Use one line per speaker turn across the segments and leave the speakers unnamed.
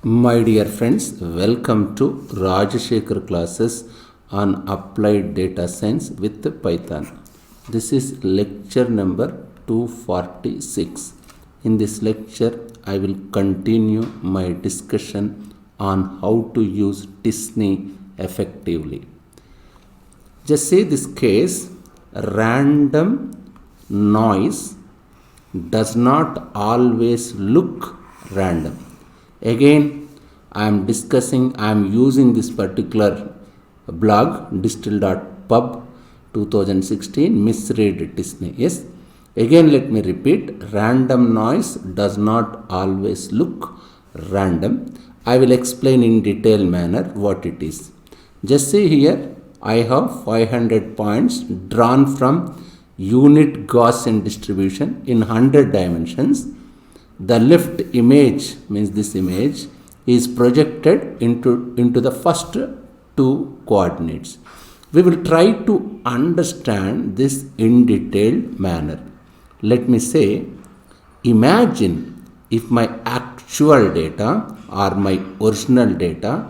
My dear friends, welcome to Rajashekar classes on applied data science with Python. This is lecture number 246. In this lecture, I will continue my discussion on how to use SNE effectively. Just say this case, random noise does not always look random. Again, I am using this particular blog, distill.pub 2016, misread SNE. Yes, again let me repeat, random noise does not always look random. I will explain in detailed manner what it is. Just see here, I have 500 points drawn from unit Gaussian distribution in 100 dimensions. The left image, means this image, is projected into the first two coordinates. We will try to understand this in detailed manner. Let me say, imagine if my actual data or my original data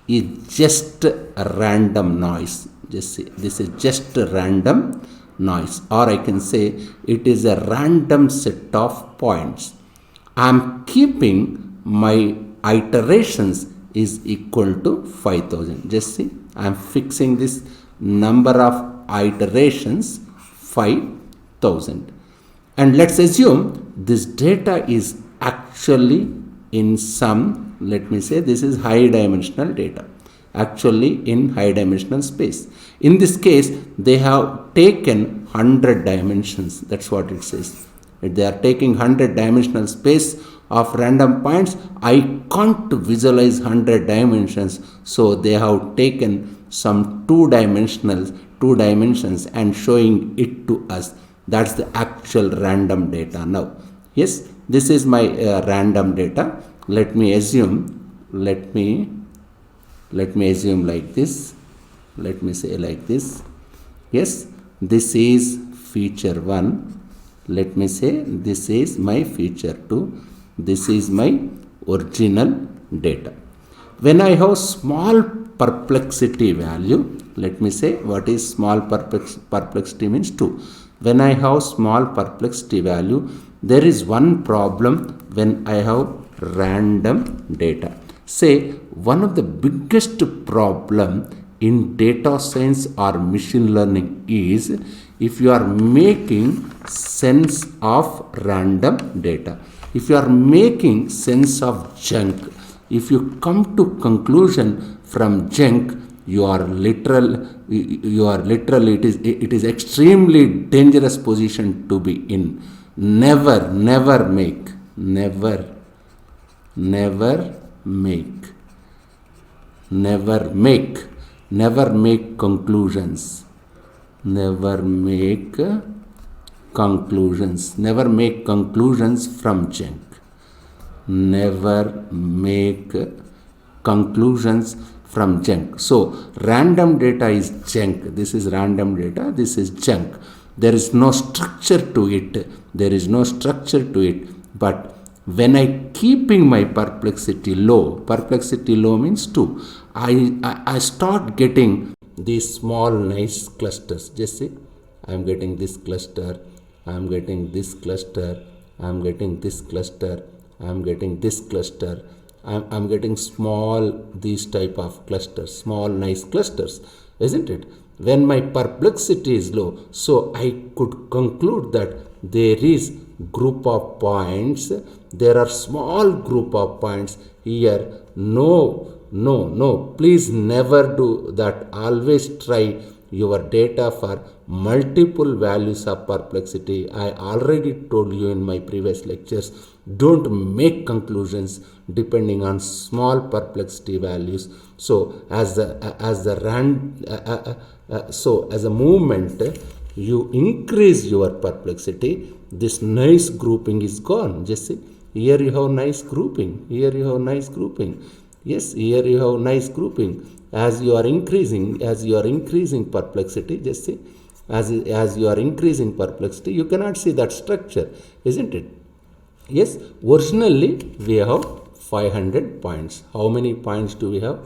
is just a random noise. Just see, this is just a random noise, or I can say it is a random set of points. I am keeping my iterations is equal to 5000. Just see, I am fixing this number of iterations 5000. And let's assume this data is actually in some, let me say this is high dimensional data, actually in high dimensional space. In this case, they have taken 100 dimensions. That's what it says. They are taking 100 dimensional space of random points. I can't visualize 100 dimensions, so they have taken some two dimensions and showing it to us. That's the actual random data. Now, yes, this is my random data. Let me assume like this. Let me say like this. Yes, this is feature 1. Let me say this is my feature 2. This is my original data. When I have small perplexity value, let me say what is small perplexity means 2. When I have small perplexity value, there is one problem when I have random data. Say one of the biggest problem in data science or machine learning is if you are making sense of random data, if you are making sense of junk, if you come to conclusion from junk, you are literally it is extremely dangerous position to be in. Never make conclusions. Never make conclusions from junk. Never make conclusions from junk. So random data is junk. This is random data. This is junk. There is no structure to it. But when I keeping my perplexity low means 2. I start getting these small nice clusters. Just see, I am getting this cluster, I am getting this cluster, I am getting this cluster, I am getting this cluster. I am getting small these type of clusters, small nice clusters, isn't it? When my perplexity is low, so I could conclude that there is group of points, there are small group of points here. No, please never do that. Always try your data for multiple values of perplexity. I already told you in my previous lectures, don't make conclusions depending on small perplexity values. So as a movement you increase your perplexity, this nice grouping is gone. Just see, here you have nice grouping, here you have nice grouping. Yes, here you have nice grouping. As you are increasing perplexity, just see, as you are increasing perplexity, you cannot see that structure, isn't it? Yes, originally we have 500 points. How many points do we have?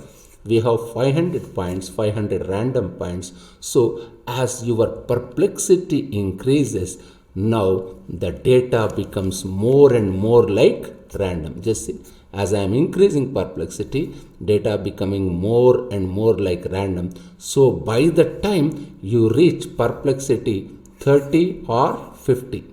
We have 500 points, 500 random points. So as your perplexity increases, now the data becomes more and more like random. Just see, as I am increasing perplexity, data becoming more and more like random. So by the time you reach perplexity 30 or 50,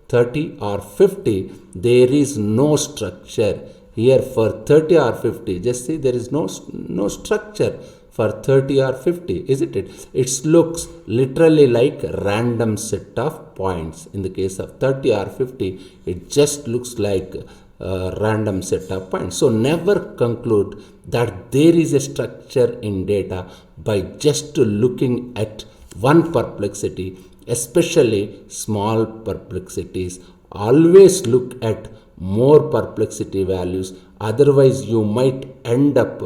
30 or 50, there is no structure. Here for 30 or 50, just see, there is no structure for 30 or 50, isn't it? It looks literally like a random set of points. In the case of 30 or 50, it just looks like a random set of points. So never conclude that there is a structure in data by just looking at one perplexity, especially small perplexities. Always look at more perplexity values, otherwise you might end up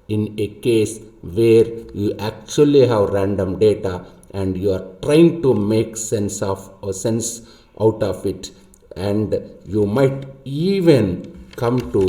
in a case where you actually have random data and you are trying to make sense out of it, and you might even come to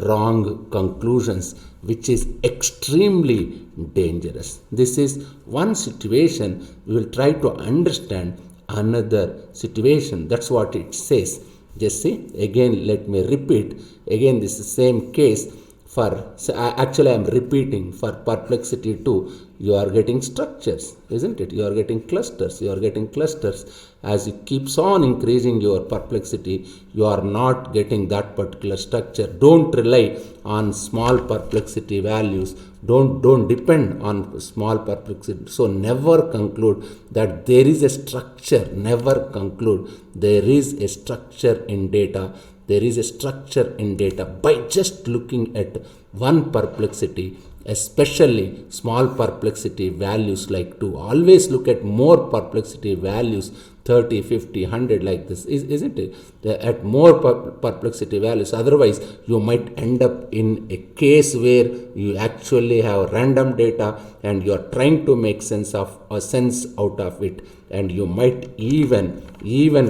wrong conclusions, which is extremely dangerous. This is one situation. We will try to understand another situation. That's what it says. Just see, again, let me repeat. Again, this is the same case for, actually I am repeating, for perplexity 2, you are getting structures, isn't it? You are getting clusters. You are getting clusters. As it keeps on increasing your perplexity, you are not getting that particular structure. Don't rely on small perplexity values. Don't depend on small perplexity. So never conclude that there is a structure. Never conclude there is a structure in data. There is a structure in data by just looking at one perplexity, especially small perplexity values like 2. Always look at more perplexity values, 30, 50, 100 like this, isn't it? At more perplexity values. Otherwise, you might end up in a case where you actually have random data and you are trying to make sense out of it, and you might even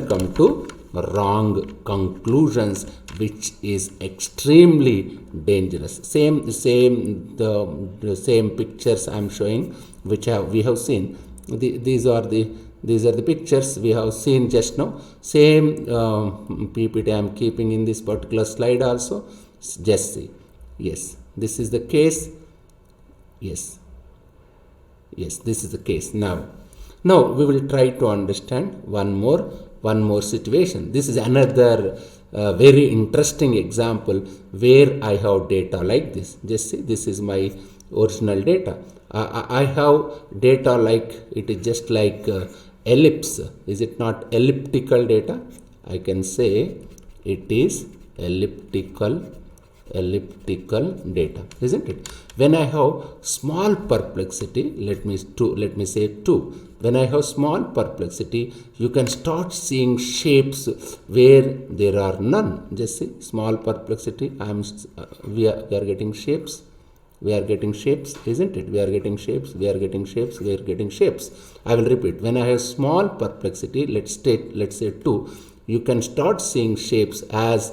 come to wrong conclusions, which is extremely dangerous. The same pictures I am showing, which we have seen. These are the pictures we have seen just now. Same PPT I am keeping in this particular slide also. Just see. Yes, this is the case. Yes, this is the case. Now we will try to understand one more situation. This is another very interesting example where I have data like this. Just see, this is my original data. I have data like, it is just like ellipse. Is it not elliptical data? I can say it is elliptical data, isn't it? When I have small perplexity, let me say 2. When I have small perplexity, you can start seeing shapes where there are none. Just see, small perplexity. We are getting shapes. We are getting shapes, isn't it? We are getting shapes. We are getting shapes. We are getting shapes. I will repeat. When I have small perplexity, let's say 2, you can start seeing shapes as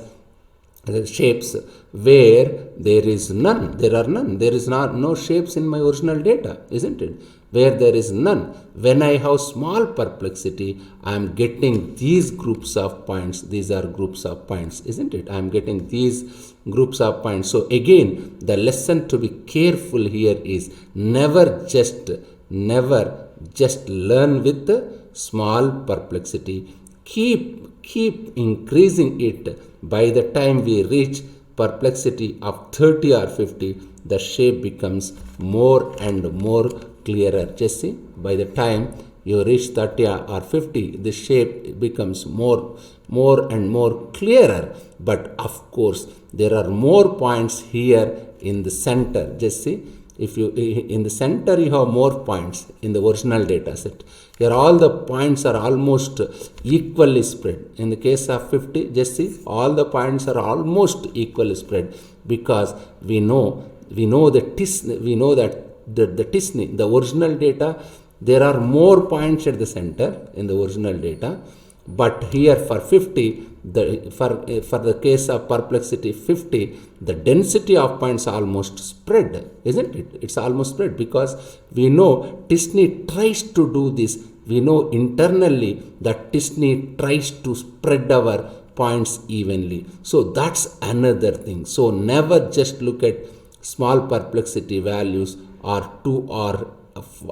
shapes where there is none. There are none. There is no shapes in my original data, isn't it? Where there is none. When I have small perplexity, I am getting these groups of points. These are groups of points, isn't it? I am getting these groups of points. So again, the lesson to be careful here is never just learn with the small perplexity. Keep increasing it. By the time we reach perplexity of 30 or 50, the shape becomes more and more clearer. Just see, by the time you reach 30 or 50, the shape becomes more and more clearer. But of course, there are more points here in the center. Just see, if you in the center you have more points in the original data set. Here all the points are almost equally spread. In the case of 50, just see, all the points are almost equally spread, because we know that the original data, there are more points at the center in the original data, but here for 50, for the case of perplexity 50, the density of points almost spread, isn't it? It's almost spread, because we know SNE tries to do this. We know internally that SNE tries to spread our points evenly. So that's another thing. So never just look at small perplexity values or 2 or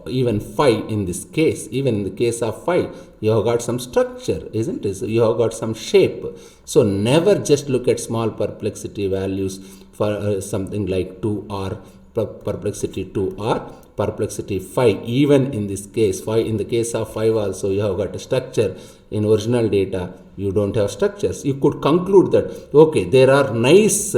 even 5 in this case. Even in the case of 5, you have got some structure, isn't it? So you have got some shape. So never just look at small perplexity values for something like 2 or perplexity 2 or perplexity 5. Even in this case 5, in the case of 5 also, you have got a structure. In original data you don't have structures. You could conclude that okay, there are nice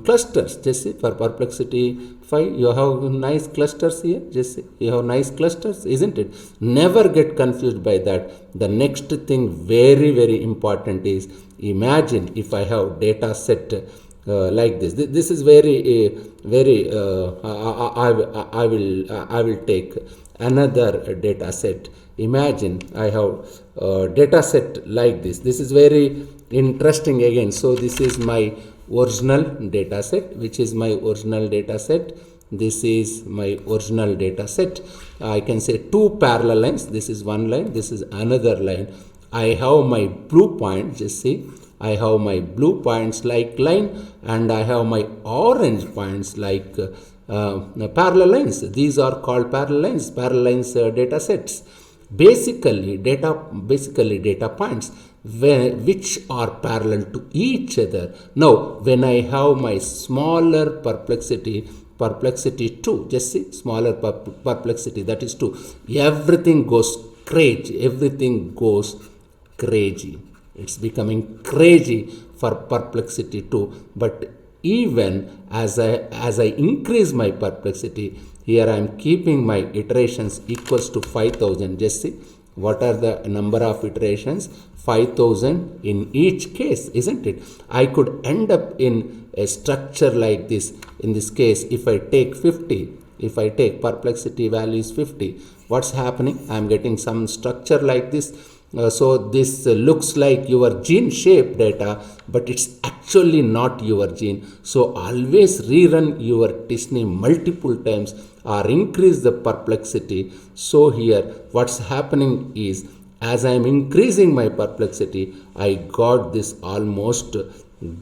clusters. Just see, for perplexity 5 you have nice clusters here. Just see, you have nice clusters, isn't it? Never get confused by that. The next thing, very very important, is imagine if I have data set like this. This is very I will take another data set. Imagine I have data set like this. This is very interesting again. So this is my original data set. Which is my original data set? This is my original data set. I can say 2 parallel lines. This is one line, this is another line. I have my blue point. Just see, I have my blue points like line, and I have my orange points like parallel lines. These are called parallel lines. Parallel lines data sets. Basically data points which are parallel to each other. Now when I have my smaller perplexity 2, just see, smaller perplexity, that is 2, everything goes crazy. It's becoming crazy for perplexity 2. But even as I increase my perplexity, here I am keeping my iterations equals to 5000. Just see, what are the number of iterations? 5000 in each case, isn't it? I could end up in a structure like this. In this case, if I take 50, if I take perplexity value is 50, what's happening? I am getting some structure like this. So this looks like your gene shape data, but it's actually not your gene. So always rerun your SNE multiple times or increase the perplexity. So here what's happening is, as I am increasing my perplexity, I got this almost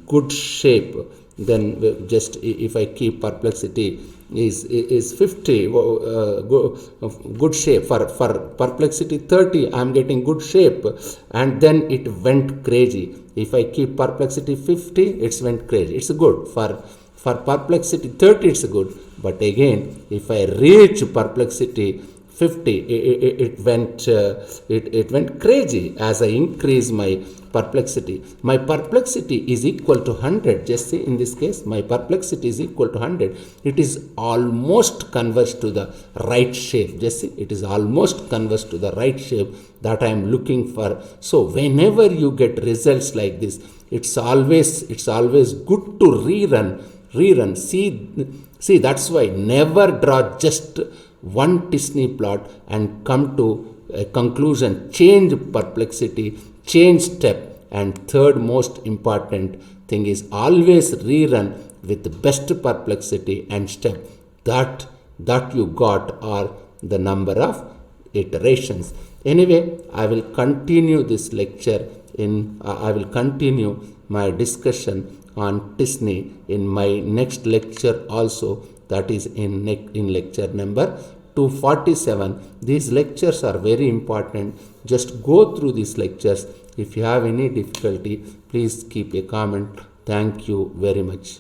good shape. Then just if I keep perplexity is 50, good shape. For perplexity 30, I am getting good shape, and then it went crazy. If I keep perplexity 50, it's went crazy. It's good. For perplexity 30, it's good. But again, if I reach perplexity 50, it went crazy as I increase my perplexity. My perplexity is equal to 100. Just see, in this case, my perplexity is equal to 100. It is almost converged to the right shape. Just see, it is almost converged to the right shape that I am looking for. So whenever you get results like this, it's always good to rerun. See, that's why never draw just one SNE plot and come to a conclusion. Change perplexity, change step, and third most important thing is always rerun with the best perplexity and step that you got, or the number of iterations. Anyway, I will continue this lecture I will continue my discussion on SNE in my next lecture also, that is in lecture number 247. These lectures are very important. Just go through these lectures. If you have any difficulty, please keep a comment. Thank you very much.